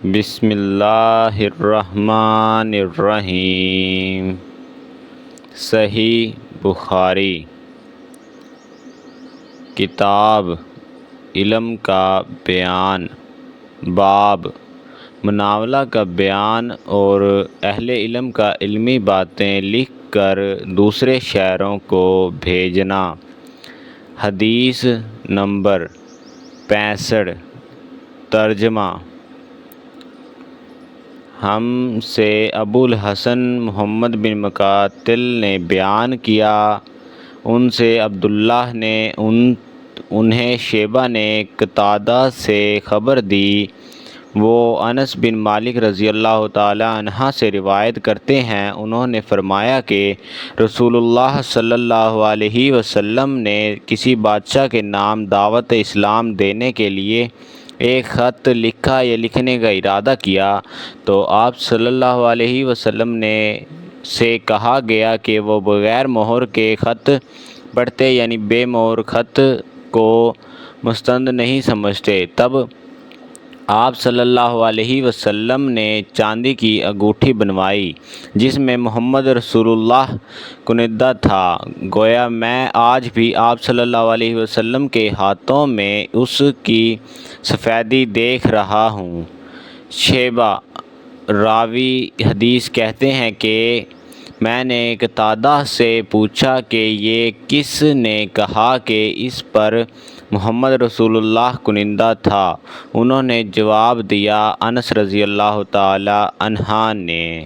بسم اللہ الرحمن الرحیم۔ صحیح بخاری کتاب علم کا بیان، باب مناولہ کا بیان اور اہل علم کا علمی باتیں لکھ کر دوسرے شہروں کو بھیجنا۔ حدیث نمبر 65۔ ترجمہ۔ ہم سے ابو الحسن محمد بن مقاتل نے بیان کیا، ان سے عبداللہ نے انہیں شیبہ نے قتادہ سے خبر دی، وہ انس بن مالک رضی اللہ تعالی عنہ سے روایت کرتے ہیں، انہوں نے فرمایا کہ رسول اللہ صلی اللہ علیہ وسلم نے کسی بادشاہ کے نام دعوت اسلام دینے کے لیے ایک خط لکھا یا لکھنے کا ارادہ کیا تو آپ صلی اللہ علیہ وسلم سے کہا گیا کہ وہ بغیر مہر کے خط پڑھتے، یعنی بے مہر خط کو مستند نہیں سمجھتے۔ تب آپ صلی اللہ علیہ وسلم نے چاندی کی انگوٹھی بنوائی جس میں محمد رسول اللہ کندہ تھا، گویا میں آج بھی آپ صلی اللہ علیہ وسلم کے ہاتھوں میں اس کی سفیدی دیکھ رہا ہوں۔ شیبہ راوی حدیث کہتے ہیں کہ میں نے قتادہ سے پوچھا کہ یہ کس نے کہا کہ اس پر محمد رسول اللہ کندہ تھا؟ انہوں نے جواب دیا، انس رضی اللہ تعالی عنہ نے۔